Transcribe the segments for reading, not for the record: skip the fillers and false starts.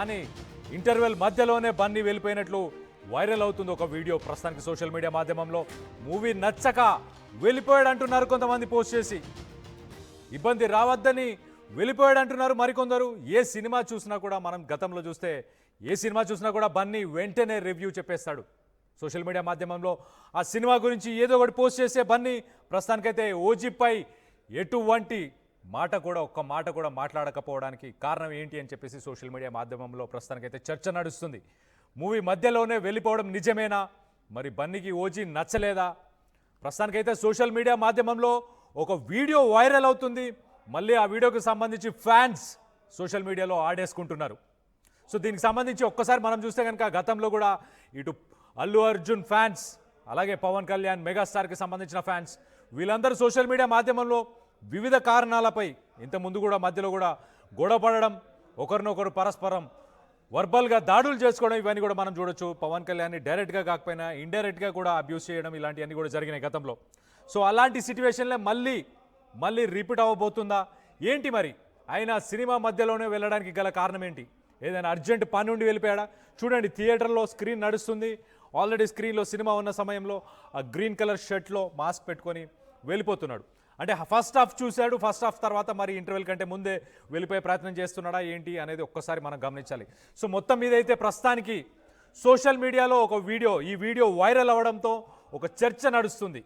కానీ ఇంటర్వెల్ మధ్యలోనే బన్నీ వెళ్ళిపోయినట్లు వైరల్ అవుతుంది ఒక వీడియో ప్రస్తుతానికి సోషల్ మీడియా మాధ్యమంలో. మూవీ నచ్చక వెళ్ళిపోయాడు అంటున్నారు కొంతమంది పోస్ట్ చేసి, ఇబ్బంది రావద్దని వెళ్ళిపోయాడు అంటున్నారు మరికొందరు. ఏ సినిమా చూసినా కూడా మనం గతంలో చూస్తే ఏ సినిమా చూసినా కూడా బన్నీ వెంటనే రివ్యూ చెప్పేస్తాడు సోషల్ మీడియా మాధ్యమంలో. ఆ సినిమా గురించి ఏదో ఒకటి పోస్ట్ చేసే బన్నీ ప్రస్తుతానికైతే ఓజీపై ఎటువంటి ఒక్క మాట కూడా మాట్లాడకపోవడానికి కారణం ఏంటి అని చెప్పేసి సోషల్ మీడియా మాధ్యమంలో ప్రస్తుతానికైతే చర్చ నడుస్తుంది. మూవీ మధ్యలోనే వెళ్ళిపోవడం నిజమేనా, మరి బన్నీకి ఓజీ నచ్చలేదా? ప్రస్తుతానికైతే సోషల్ మీడియా మాధ్యమంలో ఒక వీడియో వైరల్ అవుతుంది. మళ్ళీ ఆ వీడియోకి సంబంధించి ఫ్యాన్స్ సోషల్ మీడియాలో ఆడేసుకుంటున్నారు. సో దీనికి సంబంధించి ఒక్కసారి మనం చూస్తే కనుక గతంలో కూడా ఇటు అల్లు అర్జున్ ఫ్యాన్స్, అలాగే పవన్ కళ్యాణ్ మెగాస్టార్కి సంబంధించిన ఫ్యాన్స్, వీళ్ళందరూ సోషల్ మీడియా మాధ్యమంలో వివిధ కారణాలపై ఇంతకుముందు కూడా మధ్యలో కూడా గొడవపడడం, ఒకరినొకరు పరస్పరం వర్బల్గా దాడులు చేసుకోవడం, ఇవన్నీ కూడా మనం చూడొచ్చు. పవన్ కళ్యాణ్ని డైరెక్ట్గా కాకపోయినా ఇండైరెక్ట్గా కూడా అబ్యూస్ చేయడం, ఇలాంటివన్నీ కూడా జరిగినాయి గతంలో. సో అలాంటి సిచ్యువేషన్లే మళ్ళీ రిపీట్ అవ్వబోతుందా ఏంటి? మరి ఆయన సినిమా మధ్యలోనే వెళ్ళడానికి గల కారణం ఏంటి? ఏదైనా అర్జెంట్ పని నుండి వెళ్ళిపోయాడా? చూడండి, థియేటర్లో స్క్రీన్ నడుస్తుంది. ఆల్రెడీ స్క్రీన్లో సినిమా ఉన్న సమయంలో ఆ గ్రీన్ కలర్ షర్ట్లో మాస్క్ పెట్టుకొని వెళ్ళిపోతున్నాడు. అంటే ఫస్ట్ హాఫ్ చూశాడు, ఫస్ట్ హాఫ్ తర్వాత మరి ఇంటర్వెల్ కంటే ముందే వెళ్ళిపోయే ప్రయత్నం చేస్తున్నాడా ఏంటి అనేది ఒక్కసారి మనం గమనించాలి. సో మొత్తం మీద అయితే ప్రస్తుతానికి సోషల్ మీడియాలో ఈ వీడియో వైరల్ అవ్వడంతో ఒక చర్చ నడుస్తుంది.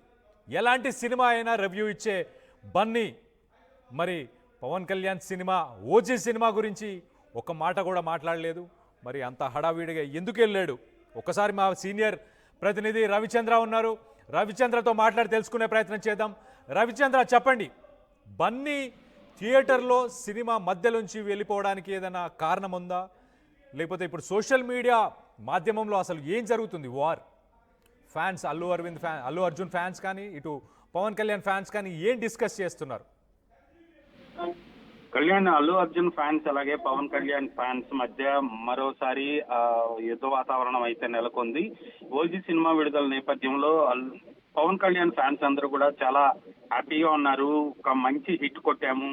ఎలాంటి సినిమా అయినా రివ్యూ ఇచ్చే బన్నీ మరి Pavan Kalyan cinema OG cinema గురించి ఒక మాట కూడా మాట్లాడలేదు. మరి అంత హడావిడిగా ఎందుకు వెళ్ళాడు? ఒక్కసారి మా సీనియర్ ప్రతినిధి రవిచంద్ర ఉన్నారు, రవిచంద్రతో మాట్లాడి తెలుసుకునే ప్రయత్నం చేద్దాం. రవిచంద్ర, చెప్పండి, బన్నీ థియేటర్లో సినిమా మధ్యలోంచి వెళ్ళిపోవడానికి ఏదైనా కారణం ఉందా, లేకపోతే ఇప్పుడు సోషల్ మీడియా మాధ్యమంలో అసలు ఏం జరుగుతుంది? War fans, Allu Arjun fans కానీ ఇటు పవన్ కళ్యాణ్ ఫ్యాన్స్ కానీ ఏం డిస్కస్ చేస్తున్నారు? అల్లు అర్జున్ ఫ్యాన్స్ అలాగే పవన్ కళ్యాణ్ ఫ్యాన్స్ మధ్య మరోసారి యుద్ధ వాతావరణం అయితే నెలకొంది. ఓజీ సినిమా విడుదల నేపథ్యంలో పవన్ కళ్యాణ్ ఫ్యాన్స్ అందరూ కూడా చాలా హ్యాపీగా ఉన్నారు. ఒక మంచి హిట్ కొట్టాము,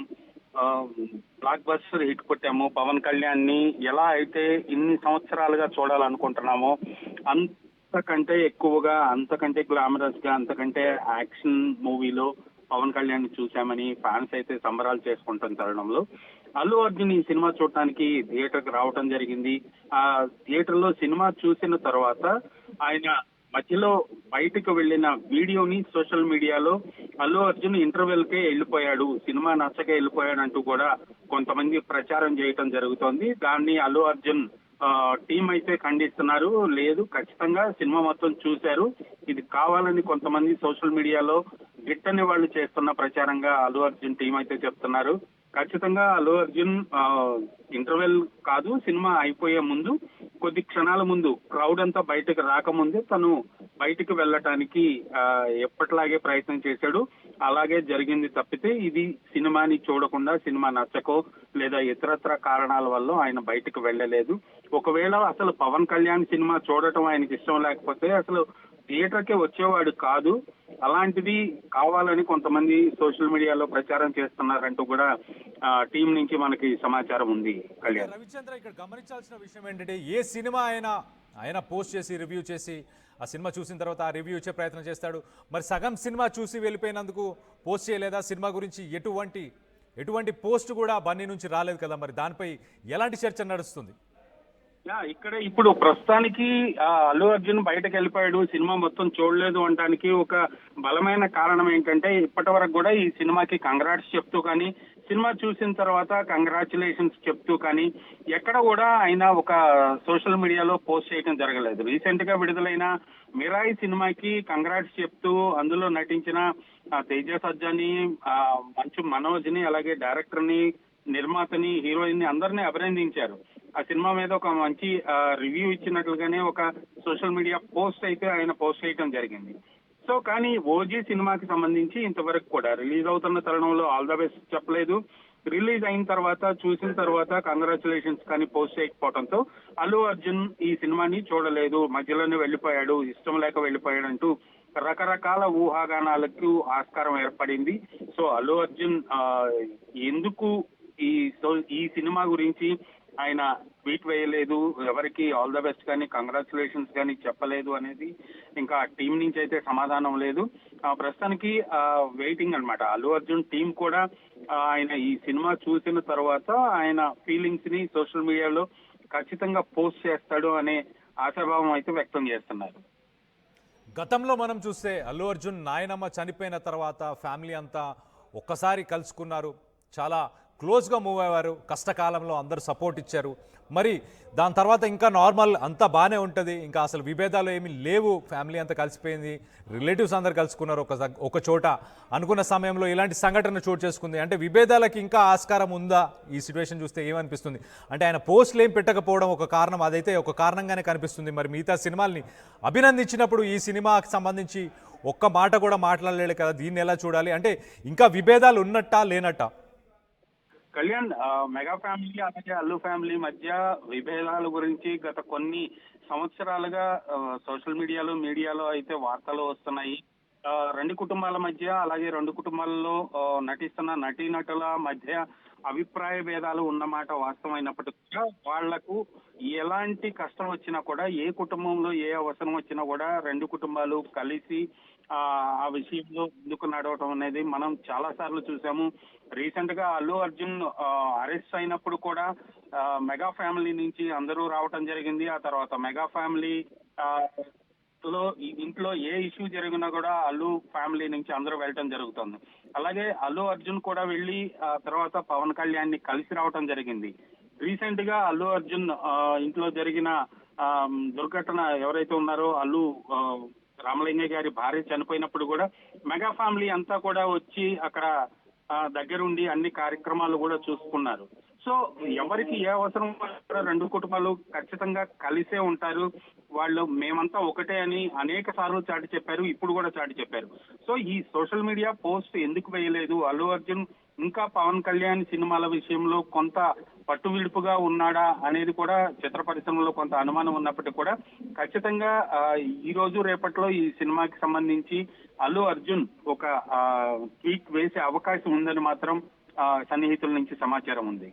బ్లాక్ బస్టర్ హిట్ కొట్టాము. పవన్ కళ్యాణ్ ని ఎలా అయితే ఇన్ని సంవత్సరాలుగా చూడాలనుకుంటున్నామో అంతకంటే ఎక్కువగా, అంతకంటే గ్లామరస్ గా, అంతకంటే యాక్షన్ మూవీలో పవన్ కళ్యాణ్ ని చూశామని ఫ్యాన్స్ అయితే సంబరాలు చేసుకుంటున్న తరుణంలో అల్లు అర్జున్ ఈ సినిమా చూడటానికి థియేటర్ కి రావటం జరిగింది. ఆ థియేటర్ లో సినిమా చూసిన తర్వాత ఆయన మధ్యలో బయటకు వెళ్లిన వీడియోని సోషల్ మీడియాలో అల్లు అర్జున్ ఇంటర్వెల్ కే వెళ్ళిపోయాడు, సినిమా నచ్చక వెళ్ళిపోయాడు అంటూ కూడా కొంతమంది ప్రచారం చేయటం జరుగుతోంది. దాన్ని అల్లు అర్జున్ టీం అయితే ఖండిస్తున్నారు. లేదు, ఖచ్చితంగా సినిమా మొత్తం చూశారు, ఇది కావాలని కొంతమంది సోషల్ మీడియాలో గిట్టని వాళ్ళు చేస్తున్న ప్రచారంగా అల్లు అర్జున్ టీం అయితే చెప్తున్నారు. ఖచ్చితంగా అల్లు అర్జున్ ఇంటర్వెల్ కాదు, సినిమా అయిపోయే ముందు కొద్ది క్షణాల ముందు క్రౌడ్ అంతా బయటకు రాకముందే తను బయటకు వెళ్ళటానికి ఎప్పటిలాగే ప్రయత్నం చేశాడు. అలాగే జరిగింది తప్పితే ఇది సినిమాని చూడకుండా, సినిమా నచ్చకో లేదా ఇతరత్ర కారణాల వల్ల ఆయన బయటకు వెళ్ళలేదు. ఒకవేళ అసలు పవన్ కళ్యాణ్ సినిమా చూడటం ఆయనకి ఇష్టం లేకపోతే అసలు థియేటర్కే వచ్చేవాడు కాదు. అలాంటిది కావాలని కొంతమంది సోషల్ మీడియాలో ప్రచారం చేస్తున్నారంటూ కూడా టీం నుంచి మనకి సమాచారం ఉంది. కళ్యాణ్, రవిచంద్ర, ఇక్కడ గమనించాల్సిన విషయం ఏంటంటే ఏ సినిమా ఆయన పోస్ట్ చేసి రివ్యూ చేసి ఆ సినిమా చూసిన తర్వాత ఆ రివ్యూ ఇచ్చే ప్రయత్నం చేస్తాడు. మరి సగం సినిమా చూసి వెళ్ళిపోయినందుకు పోస్ట్ చేయలేదా? సినిమా గురించి ఎటువంటి పోస్ట్ కూడా బన్నీ నుంచి రాలేదు కదా, మరి దానిపై ఎలాంటి చర్చ నడుస్తుంది? ఇక్కడ ఇప్పుడు ప్రస్తుతానికి అల్లు అర్జున్ బయటకు వెళ్ళిపోయాడు, సినిమా మొత్తం చూడలేదు అనడానికి ఒక బలమైన కారణం ఏంటంటే ఇప్పటి వరకు కూడా ఈ సినిమాకి కంగ్రాట్స్ చెప్తూ కానీ, సినిమా చూసిన తర్వాత కంగ్రాచులేషన్స్ చెప్తూ కానీ ఎక్కడ కూడా ఆయన ఒక సోషల్ మీడియాలో పోస్ట్ చేయడం జరగలేదు. రీసెంట్ గా విడుదలైన మిరాయి సినిమాకి కంగ్రాట్స్ చెప్తూ అందులో నటించిన తేజ సజ్జని, మంచు మనోజ్ ని, అలాగే డైరెక్టర్ ని, నిర్మాతని, హీరోయిన్ ని అందరినీ అభినందించారు. ఆ సినిమా మీద ఒక మంచి రివ్యూ ఇచ్చినట్లుగానే ఒక సోషల్ మీడియా పోస్ట్ అయితే ఆయన పోస్ట్ చేయడం జరిగింది. సో కానీ ఓజీ సినిమాకి సంబంధించి ఇంతవరకు కూడా రిలీజ్ అవుతున్న తరుణంలో ఆల్ ద బెస్ట్ చెప్పలేదు. రిలీజ్ అయిన తర్వాత, చూసిన తర్వాత కంగ్రాచులేషన్స్ కానీ పోస్ట్ చేయకపోవడంతో అల్లు అర్జున్ ఈ సినిమాని చూడలేదు, మధ్యలోనే వెళ్ళిపోయాడు, ఇష్టం లేక వెళ్ళిపోయాడు అంటూ రకరకాల ఊహాగానాలకు ఆస్కారం ఏర్పడింది. సో అల్లు అర్జున్ ఎందుకు ఈ సినిమా గురించి ఆయన ట్వీట్ వేయలేదు, ఎవరికి ఆల్ ద బెస్ట్ కానీ కంగ్రాచులేషన్స్ కానీ చెప్పలేదు అనేది ఇంకా టీం నుంచి అయితే సమాధానం లేదు. ప్రస్తుతానికి వెయిటింగ్ అన్నమాట. అల్లు అర్జున్ టీం కూడా ఆయన ఈ సినిమా చూసిన తర్వాత ఆయన ఫీలింగ్స్ ని సోషల్ మీడియాలో ఖచ్చితంగా పోస్ట్ చేస్తాడు అనే ఆశాభావం అయితే వ్యక్తం చేస్తున్నారు. గతంలో మనం చూస్తే అల్లు అర్జున్ నాయనమ్మ చనిపోయిన తర్వాత ఫ్యామిలీ అంతా ఒక్కసారి కలుసుకున్నారు, చాలా క్లోజ్గా మూవ్ అయ్యారు, కష్టకాలంలో అందరూ సపోర్ట్ ఇచ్చారు. మరి దాని తర్వాత ఇంకా నార్మల్ అంతా బాగానే ఉంటుంది, ఇంకా అసలు విభేదాలు ఏమీ లేవు, ఫ్యామిలీ అంతా కలిసిపోయింది, రిలేటివ్స్ అందరు కలుసుకున్నారు ఒక చోట అనుకున్న సమయంలో ఇలాంటి సంఘటన చోటు చేసుకుంది. అంటే విభేదాలకి ఇంకా ఆస్కారం ఉందా? ఈ సిచ్యువేషన్ చూస్తే ఏమనిపిస్తుంది అంటే ఆయన పోస్టులు ఏం పెట్టకపోవడం ఒక కారణం, అదైతే ఒక కారణంగానే కనిపిస్తుంది. మరి మిగతా సినిమాల్ని అభినందించినప్పుడు ఈ సినిమాకి సంబంధించి ఒక్క మాట కూడా మాట్లాడలేడు కదా, దీన్ని ఎలా చూడాలి? అంటే ఇంకా విభేదాలు ఉన్నట్టా లేనట్టా? కళ్యాణ్, మెగా ఫ్యామిలీ అలాగే అల్లు ఫ్యామిలీ మధ్య విభేదాల గురించి గత కొన్ని సంవత్సరాలుగా సోషల్ మీడియాలో అయితే వార్తలు వస్తున్నాయి. రెండు కుటుంబాల మధ్య అలాగే రెండు కుటుంబాలలో నటిస్తున్న నటీనటుల మధ్య అభిప్రాయ భేదాలు ఉన్నమాట వాస్తవమైనప్పటికీ కూడా వాళ్లకు ఎలాంటి కష్టం వచ్చినా కూడా, ఏ కుటుంబంలో ఏ అవసరం వచ్చినా కూడా రెండు కుటుంబాలు కలిసి ఆ విషయంలో ముందుకు నడవటం అనేది మనం చాలా సార్లు చూసాము. రీసెంట్ గా అల్లు అర్జున్ అరెస్ట్ అయినప్పుడు కూడా మెగా ఫ్యామిలీ నుంచి అందరూ రావటం జరిగింది. ఆ తర్వాత మెగా ఫ్యామిలీ ఇంట్లో ఏ ఇష్యూ జరిగినా కూడా అల్లు ఫ్యామిలీ నుంచి అందరూ వెళ్ళటం జరుగుతుంది. అలాగే అల్లు అర్జున్ కూడా వెళ్ళి ఆ తర్వాత పవన్ కళ్యాణ్ ని కలిసి రావటం జరిగింది. రీసెంట్ గా అల్లు అర్జున్ ఇంట్లో జరిగిన దుర్ఘటన ఎవరైతే ఉన్నారో అల్లు రామలింగయ్య గారి భార్య చనిపోయినప్పుడు కూడా మెగా ఫ్యామిలీ అంతా కూడా వచ్చి అక్కడ దగ్గరుండి అన్ని కార్యక్రమాలు కూడా చూసుకున్నారు. సో ఎవరికి ఏ అవసరం రెండు కుటుంబాలు ఖచ్చితంగా కలిసే ఉంటారు. వాళ్ళు మేమంతా ఒకటే అని అనేక సార్లు చాటి చెప్పారు, ఇప్పుడు కూడా చాటి చెప్పారు. సో ఈ సోషల్ మీడియా పోస్ట్ ఎందుకు వేయలేదు? అల్లు అర్జున్ ఇంకా పవన్ కళ్యాణ్ సినిమాల విషయంలో కొంత పట్టు విడుపుగా ఉన్నాడా అనేది కూడా చిత్ర పరిశ్రమలో కొంత అనుమానం ఉన్నప్పటికీ కూడా ఖచ్చితంగా ఈ రోజు రేపట్లో ఈ సినిమాకి సంబంధించి అల్లు అర్జున్ ఒక ట్వీట్ వేసే అవకాశం ఉందని మాత్రం సన్నిహితుల నుంచి సమాచారం ఉంది.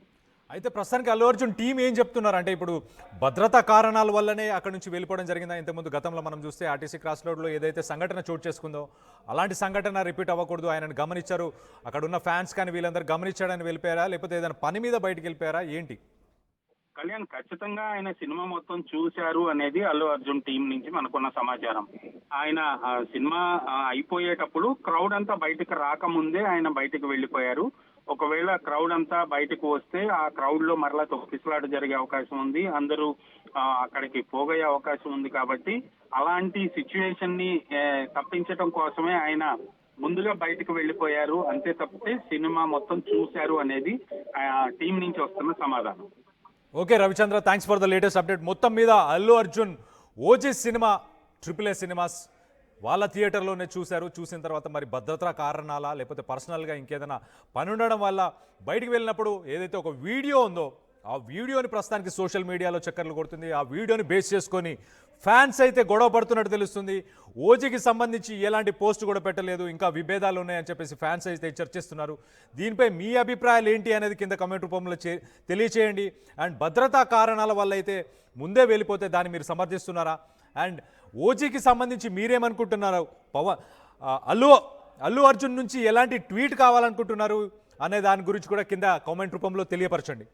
అయితే ప్రస్తుతానికి అల్లు అర్జున్ టీం ఏం చెప్తున్నారు అంటే, ఇప్పుడు భద్రతా కారణాల వల్లనే అక్కడ నుంచి వెళ్ళిపోవడం జరిగిందా? ఇంతకుముందు గతంలో మనం చూస్తే ఆర్టీసీ క్రాస్ రోడ్లో ఏదైతే సంఘటన చోటు చేసుకుందో అలాంటి సంఘటన రిపీట్ అవ్వకూడదు, ఆయనను గమనించారు, అక్కడ ఉన్న ఫ్యాన్స్ కానీ వీళ్ళందరూ గమనించాడని వెళ్ళిపోయారా, లేకపోతే ఏదైనా పని మీద బయటికి వెళ్ళిపోయారా ఏంటి? కళ్యాణ్, ఖచ్చితంగా ఆయన సినిమా మొత్తం చూశారు అనేది అల్లు అర్జున్ టీం నుంచి మనకున్న సమాచారం. ఆయన సినిమా అయిపోయేటప్పుడు క్రౌడ్ అంతా బయటకు రాకముందే ఆయన బయటకు వెళ్ళిపోయారు. ఒకవేళ క్రౌడ్ అంతా బయటకు వస్తే ఆ క్రౌడ్ లో మరలా తొక్కిసలాట జరిగే అవకాశం ఉంది, అందరూ అక్కడికి పోగయ్యే అవకాశం ఉంది. కాబట్టి అలాంటి సిచ్యువేషన్ ని తప్పించడం కోసమే ఆయన ముందుగా బయటకు వెళ్ళిపోయారు, అంతే తప్పితే సినిమా మొత్తం చూశారు అనేది టీం నుంచి వస్తున్న సమాధానం. Okay Ravichandra, thanks for the latest update. మొత్తం మీద Allu Arjun OG cinema AAA cinemas వాళ్ళ థియేటర్లోనే చూశారు, చూసిన తర్వాత మరి భద్రతా కారణాలా లేకపోతే పర్సనల్గా ఇంకేదైనా పని ఉండడం వల్ల బయటికి వెళ్ళినప్పుడు ఏదైతే ఒక వీడియో ఉందో ఆ వీడియోని ప్రస్తుతానికి సోషల్ మీడియాలో చక్కర్లు కొడుతుంది. ఆ వీడియోని బేస్ చేసుకొని ఫ్యాన్స్ అయితే గొడవ పడుతున్నట్టు తెలుస్తుంది. ఓజీకి సంబంధించి ఎలాంటి పోస్ట్ కూడా పెట్టలేదు, ఇంకా విభేదాలు ఉన్నాయని చెప్పేసి ఫ్యాన్స్ అయితే చర్చిస్తున్నారు. దీనిపై మీ అభిప్రాయాలు ఏంటి అనేది కింద కమెంట్ రూపంలో తెలియచేయండి. అండ్ భద్రతా కారణాల వల్ల అయితే ముందే వెళ్ళిపోతే దాన్ని మీరు సమర్థిస్తున్నారా? అండ్ ఓజీకి సంబంధించి మీరేమనుకుంటున్నారు? అల్లు అర్జున్ నుంచి ఎలాంటి ట్వీట్ కావాలనుకుంటున్నారు అనే దాని గురించి కూడా కింద కామెంట్ రూపంలో తెలియపరచండి.